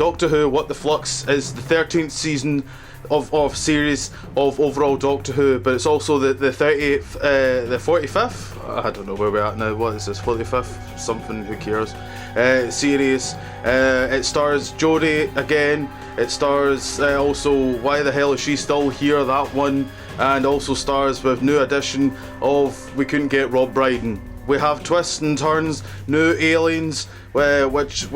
Doctor Who What the Flux is the 13th season of series of overall Doctor Who, but it's also the 38th, the 45th, I don't know where we're at now, what is this, 45th, something, who cares, series. It stars Jodie again, it stars also Why the Hell Is She Still Here, that one, and also stars with new addition of We Couldn't Get Rob Brydon. We have twists and turns, new aliens, which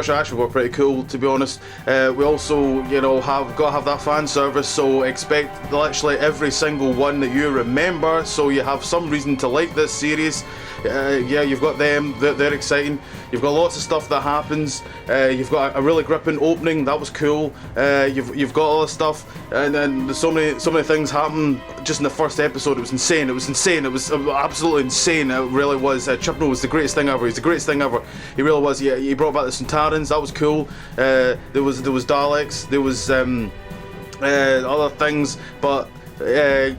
actually were pretty cool, to be honest. We also, you know, have got to have that fan service, so expect literally every single one that you remember, so you have some reason to like this series. Yeah, you've got them, they're exciting. You've got lots of stuff that happens. You've got a really gripping opening, that was cool. You've got all this stuff, and then so many things happen just in the first episode. It was insane. It was absolutely insane. It really was. Chibnall was the greatest thing ever. He's the greatest thing ever. He really was. Yeah, he brought back the Sontarans. That was cool. There was Daleks. There was other things, but yeah.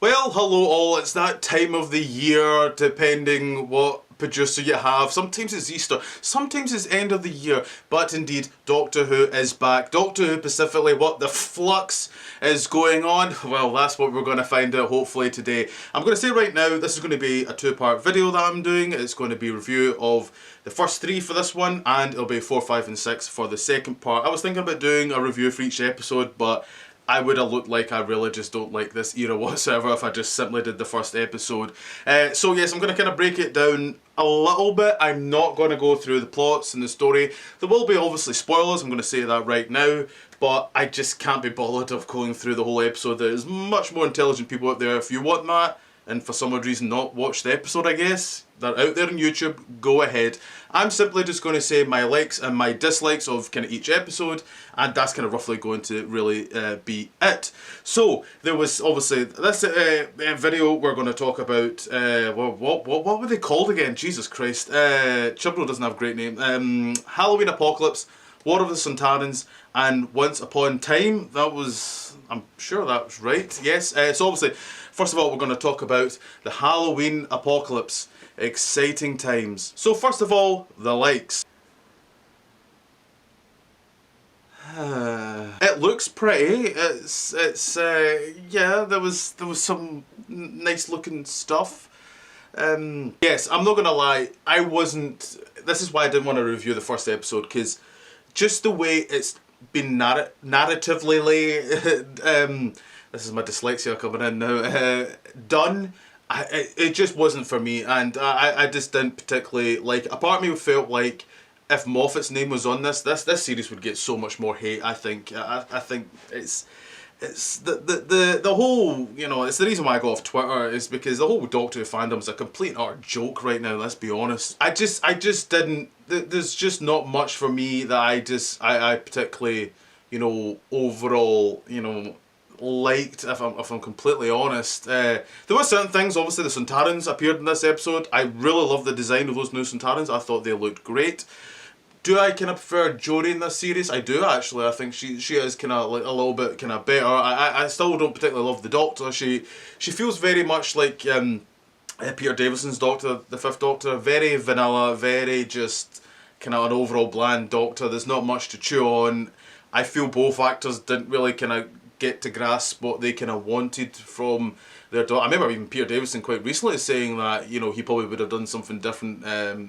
Well, hello all, it's that time of the year, depending what producer you have. Sometimes it's Easter, sometimes it's end of the year, but indeed, Doctor Who is back. Doctor Who, specifically, what the flux is going on? Well, that's what we're going to find out hopefully today. I'm going to say right now, this is going to be a two-part video that I'm doing. It's going to be a review of the first three for this one, and it'll be 4, 5 and 6 for the second part. I was thinking about doing a review for each episode, but I would have looked like I really just don't like this era whatsoever if I just simply did the first episode. So yes, I'm going to kind of break it down a little bit. I'm not going to go through the plots and the story. There will be obviously spoilers, I'm going to say that right now, but I just can't be bothered of going through the whole episode. There's much more intelligent people out there. If you want that, and for some odd reason not watch the episode, I guess, they're out there on YouTube, go ahead. I'm simply just going to say my likes and my dislikes of kind of each episode, and that's kind of roughly going to really be it. So, there was obviously this video we're going to talk about, what were they called again? Jesus Christ. Chibnall doesn't have a great name. Halloween Apocalypse, War of the Sontarans, and Once Upon Time. That was, I'm sure that was right, yes. So obviously, first of all, we're going to talk about the Halloween Apocalypse. Exciting times. So first of all, the likes. It looks pretty. It's yeah, there was some nice looking stuff. Yes, I'm not gonna lie, I wasn't. This is why I didn't want to review the first episode, because just the way it's been narratively this is my dyslexia coming in now. Done. It just wasn't for me, and I just didn't particularly like it. A part of me felt like if Moffat's name was on this series would get so much more hate. I think it's the whole, you know, it's the reason why I got off Twitter is because the whole Doctor Who fandom is a complete and utter joke right now. Let's be honest. I just didn't. There's just not much for me that I particularly, you know, overall, you know, liked, if I'm completely honest. There were certain things. Obviously the Sontarans appeared in this episode. I really love the design of those new Sontarans. I thought they looked great. Do I kind of prefer Jodie in this series? I do actually. I think she is kind of like a little bit kind of better. I still don't particularly love the Doctor. She feels very much like Peter Davison's Doctor, the Fifth Doctor. Very vanilla, very just kind of an overall bland Doctor. There's not much to chew on. I feel both actors didn't really kind of get to grasp what they kind of wanted from their daughter. I remember even Peter Davison quite recently saying that, you know, he probably would have done something different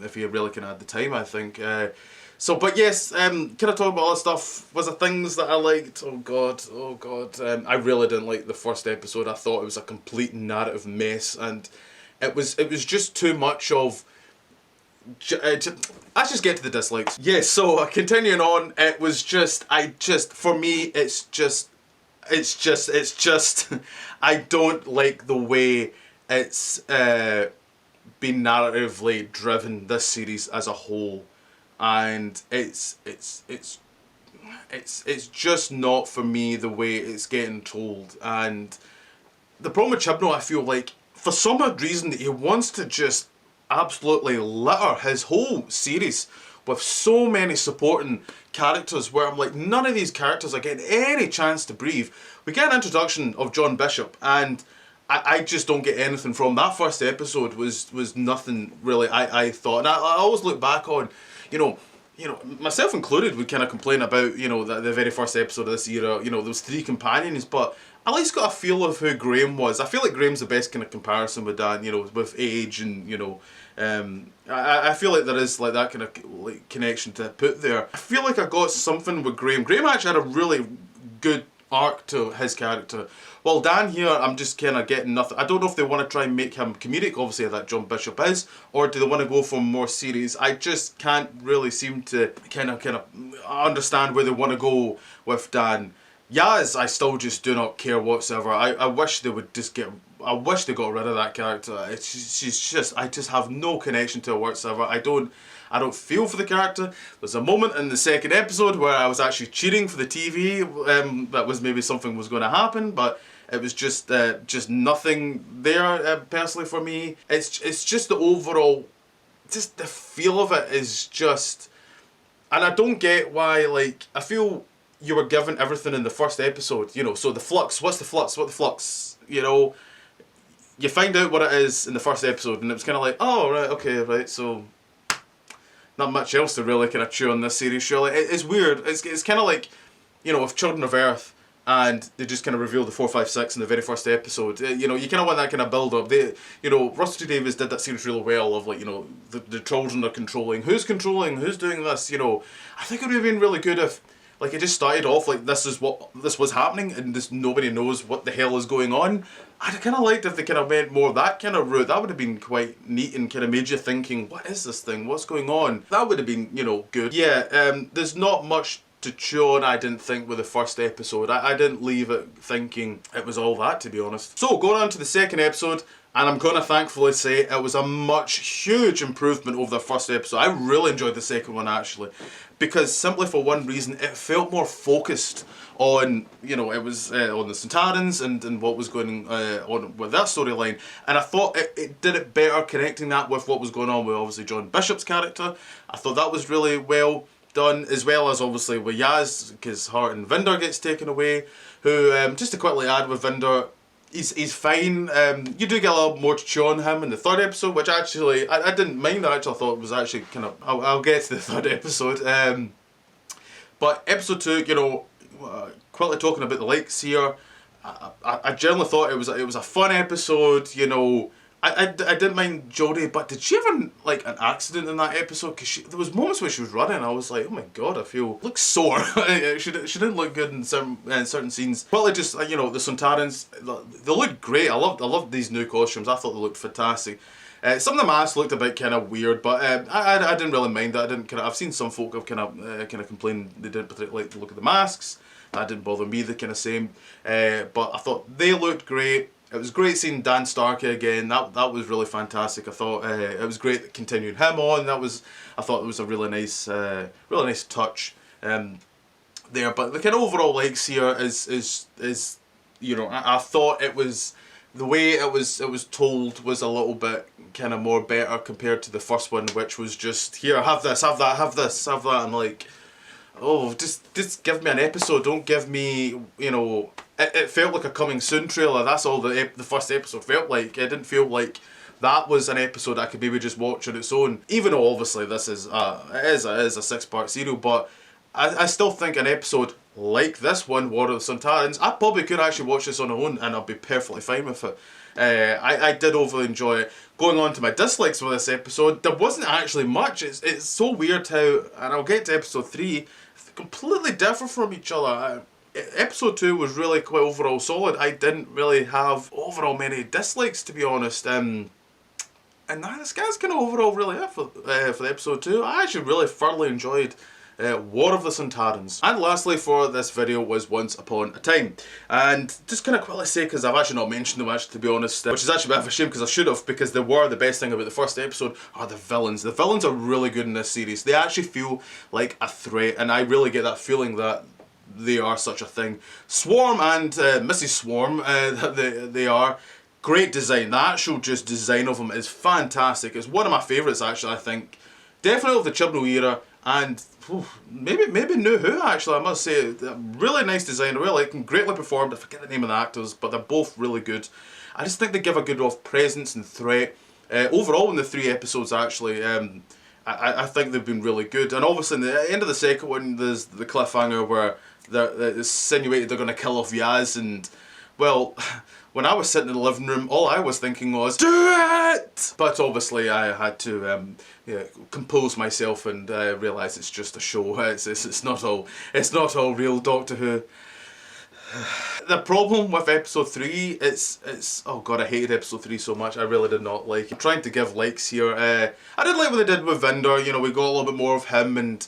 if he really kind of had the time, I think. So, but yes, kind of talking about all this stuff, was there things that I liked? Oh god. I really didn't like the first episode. I thought it was a complete narrative mess, and it was just too much of... let's just get to the dislikes. Yes, so continuing on, it was just, for me, it's just I don't like the way it's been narratively driven, this series as a whole, and it's just not for me the way it's getting told. And the problem with Chibnall, I feel like for some odd reason he wants to just absolutely litter his whole series with so many supporting characters where I'm like, none of these characters are getting any chance to breathe. We get an introduction of John Bishop, and I just don't get anything from that first episode. Was nothing really. I thought, and I always look back on, you know. Myself included, would kind of complain about, the very first episode of this era, those three companions, but I at least got a feel of who Graham was. I feel like Graham's the best kind of comparison with Dan, with age and, I feel like there is like that kind of like connection to put there. I feel like I got something with Graham. Graham actually had a really good arc to his character. Well, Dan here, I'm just kind of getting nothing. I don't know if they want to try and make him comedic, obviously, that John Bishop is, or do they want to go for more serious? I just can't really seem to kind of understand where they want to go with Dan. Yaz, I still just do not care whatsoever. I wish they would just I wish they got rid of that character. I just have no connection to her whatsoever. I don't feel for the character. There's a moment in the second episode where I was actually cheering for the TV. That was maybe something was going to happen, but it was just nothing there personally for me. It's just the overall, just the feel of it is just, and I don't get why. Like, I feel you were given everything in the first episode. So the flux. What's the flux? What the flux? You find out what it is in the first episode, and it was kind of like, oh right, okay, right, so. Not much else to really kind of chew on this series, surely. It's weird. It's kind of like, with Children of Earth, and they just kind of revealed the 4, 5, 6 in the very first episode. You kind of want that kind of build up. Russell T Davies did that series really well of like, the children are controlling. Who's controlling? Who's doing this? I think it would have been really good if, like, it just started off like this was happening, and just nobody knows what the hell is going on. I'd kind of liked if they kind of went more that kind of route. That would have been quite neat and kind of made you thinking, what is this thing? What's going on? That would have been, good. Yeah, there's not much to chew on, I didn't think, with the first episode. I didn't leave it thinking it was all that, to be honest. So, going on to the second episode, and I'm going to thankfully say it was a huge improvement over the first episode. I really enjoyed the second one, actually, because simply for one reason, it felt more focused on, it was on the Santarans and what was going on with that storyline. And I thought it did it better, connecting that with what was going on with, obviously, John Bishop's character. I thought that was really well done, as well as obviously with Yaz, because Hart and Vinder gets taken away, who, just to quickly add with Vinder, he's fine. You do get a little more to chew on him in the third episode, which actually, I didn't mind. I actually thought it was actually kind of, I'll get to the third episode. But episode 2, quickly talking about the likes here, I generally thought it was a fun episode, I didn't mind Jodie, but did she have like an accident in that episode? Because there was moments where she was running, I was like, oh my god, I looks sore. she didn't look good in certain scenes. Well, just the Sontarans, they looked great. I loved these new costumes. I thought they looked fantastic. Some of the masks looked a bit kind of weird, but I didn't really mind that. I've seen some folk have kind of complained they didn't particularly like the look of the masks. That didn't bother me the kind of same. But I thought they looked great. It was great seeing Dan Starkey again. That was really fantastic. I thought it was great continuing him on. I thought it was a really nice touch there. But the kind of overall likes here is I thought it was, the way it was told was a little bit kind of more better compared to the first one, which was just, here, have this, have that, have this, have that. I'm like, oh, just give me an episode. Don't give me, It felt like a coming soon trailer. That's all the first episode felt like. It didn't feel like that was an episode I could maybe just watch on its own. Even though obviously this is a 6-part serial, but I still think an episode like this one, War of the Sontarans, I probably could actually watch this on my own and I'll be perfectly fine with it. I did overly enjoy it. Going on to my dislikes for this episode, there wasn't actually much. It's so weird how, and I'll get to episode 3, completely different from each other. Episode 2 was really quite overall solid. I didn't really have overall many dislikes, to be honest. And this guy's kind of overall really it for the episode 2. I actually really thoroughly enjoyed War of the Sontarans. And lastly for this video was Once Upon a Time. And just kind of quickly say, because I've actually not mentioned them actually, to be honest, which is actually a bit of a shame because I should have, because they were the best thing about the first episode are the villains. The villains are really good in this series. They actually feel like a threat, and I really get that feeling that they are such a thing. Swarm and Mrs. Swarm, they are. Great design. The actual just design of them is fantastic. It's one of my favourites actually, I think. Definitely of the Chibnall era, and maybe New Who actually, I must say. Really nice design, I really like them, greatly performed. I forget the name of the actors, but they're both really good. I just think they give a good enough presence and threat. Overall in the 3 episodes actually, I think they've been really good. And obviously in the end of the second one there's the cliffhanger where they're insinuated they're going to kill off Yaz, and well, when I was sitting in the living room, all I was thinking was, do it! But obviously I had to compose myself and realise it's just a show. It's not all real Doctor Who. The problem with episode 3, it's oh god, I hated episode 3 so much. I really did not like it. I'm trying to give likes here. I did like what they did with Vinder. You know, we got a little bit more of him and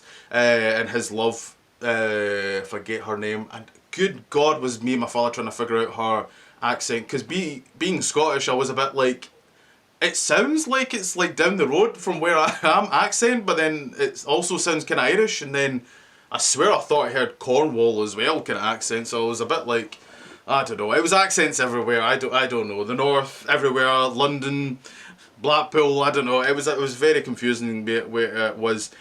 his love. Forget her name. And good god, was me and my father trying to figure out her accent, because being Scottish, I was a bit like, it sounds like it's like down the road from where I am accent, but then it also sounds kind of Irish, and then I swear I thought I heard Cornwall as well kind of accent, so I was a bit like, I don't know, it was accents everywhere. I don't know, the north everywhere, London, Blackpool, I don't know, it was very confusing where it was.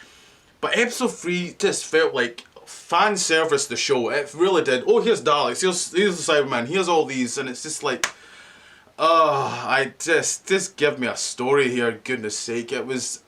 But episode 3 just felt like fan service the show. It really did. Oh, here's Daleks, here's the Cyberman, here's all these, and it's just like, oh, just give me a story here, goodness sake. It was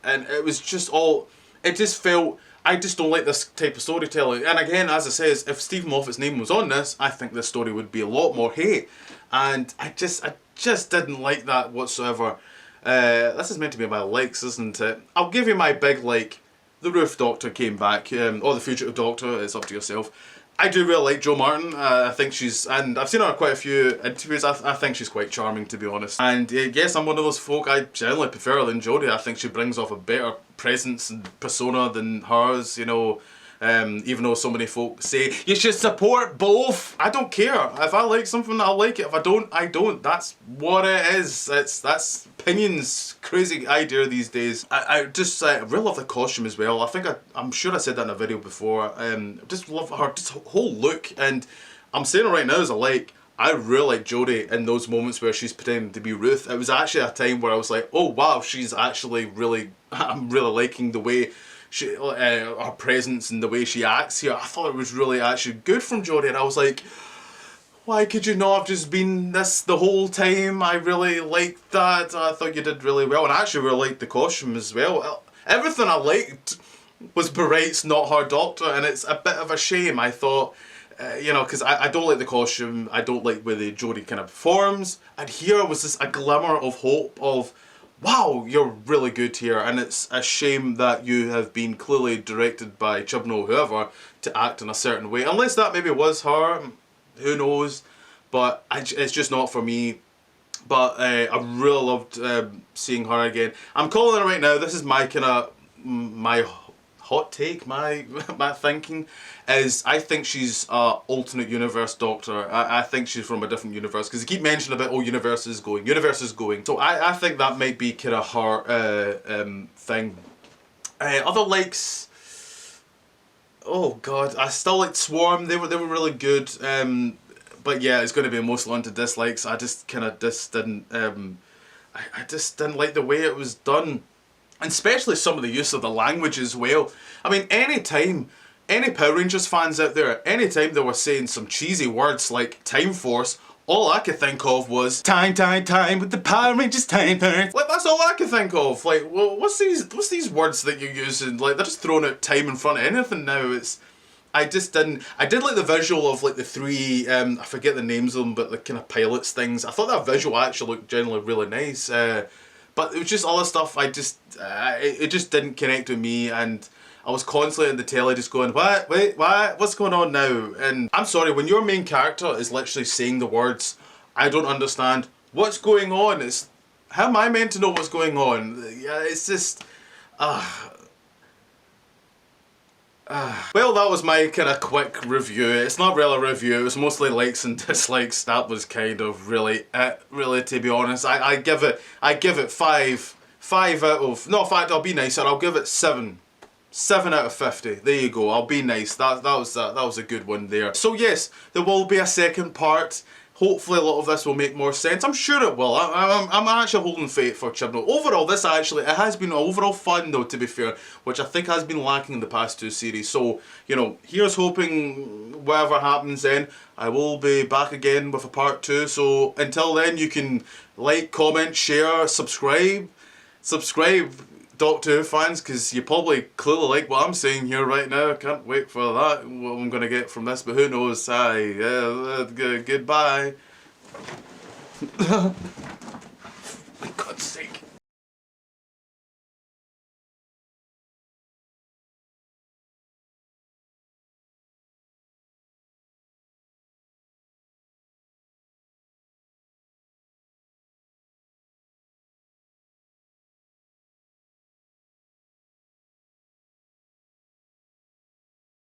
just all, it just felt, I just don't like this type of storytelling. And again, as I says, if Stephen Moffat's name was on this, I think this story would be a lot more hate. And I just didn't like that whatsoever. This is meant to be my likes, isn't it? I'll give you my big like. The Roof Doctor came back, or the Fugitive Doctor, it's up to yourself. I do really like Jo Martin. I think she's, and I've seen her in quite a few interviews, I think she's quite charming, to be honest. And yes, I'm one of those folk, I generally prefer her than Jodie. I think she brings off a better presence and persona than hers, you know. Even though so many folk say, you should support both. I don't care. If I like something, I'll like it. If I don't, I don't. That's what it is. That's opinions. Crazy idea these days. I just really love the costume as well. I'm sure I said that in a video before. Just love her whole look. And I'm saying it right now as a like, I really like Jodie in those moments where she's pretending to be Ruth. It was actually a time where I was like, oh wow, she's actually really, I'm really liking the way her presence and the way she acts here. I thought it was really actually good from Jodie, and I was like, why could you not have just been this the whole time? I really liked that. I thought you did really well, and I actually really liked the costume as well. Everything I liked was Barrett's not her Doctor, and it's a bit of a shame. I thought, you know, because I don't like the costume, I don't like where the Jodie kind of performs, and here was this a glimmer of hope of, wow, you're really good here, and it's a shame that you have been clearly directed by Chibnall or whoever to act in a certain way. Unless that maybe was her, who knows, but it's just not for me. But I really loved seeing her again. I'm calling her right now, this is my kind of, my hot take, my thinking, is I think she's a alternate universe Doctor. I think she's from a different universe, because you keep mentioning about, oh, universe is going. So I think that might be kind of her thing. Other likes, oh god, I still liked Swarm. They were really good. But yeah, it's going to be mostly onto dislikes. I just kind of didn't. I just didn't like the way it was done. And especially some of the use of the language as well. I mean, anytime, any Power Rangers fans out there, anytime they were saying some cheesy words like Time Force, all I could think of was time with the Power Rangers time. Like, that's all I could think of. Like, well, what's these words that you're using? Like, they're just throwing out time in front of anything now. I did like the visual of like the 3, I forget the names of them, but the kind of pilots things. I thought that visual actually looked generally really nice. But it was just other stuff, it just didn't connect with me, and I was constantly on the telly just going, what, wait, what, what's going on now? And I'm sorry, when your main character is literally saying the words, I don't understand what's going on. How am I meant to know what's going on? Yeah, it's just, well, that was my kind of quick review. It's not really a review, it was mostly likes and dislikes. That was kind of really it, really, to be honest. I give it 5 out of, no, in fact, I'll be nicer, I'll give it 7. 7 out of 50. There you go, I'll be nice. That was a good one there. So yes, there will be a second part. Hopefully a lot of this will make more sense. I'm sure it will. I'm actually holding faith for Chibnall. Overall, this actually, it has been overall fun though, to be fair, which I think has been lacking in the past two series. So, you know, here's hoping whatever happens then, I will be back again with a part 2. So until then, you can like, comment, share, subscribe. Doctor Who fans, because you probably clearly like what I'm saying here right now. I can't wait for that, what I'm going to get from this, but who knows. Goodbye.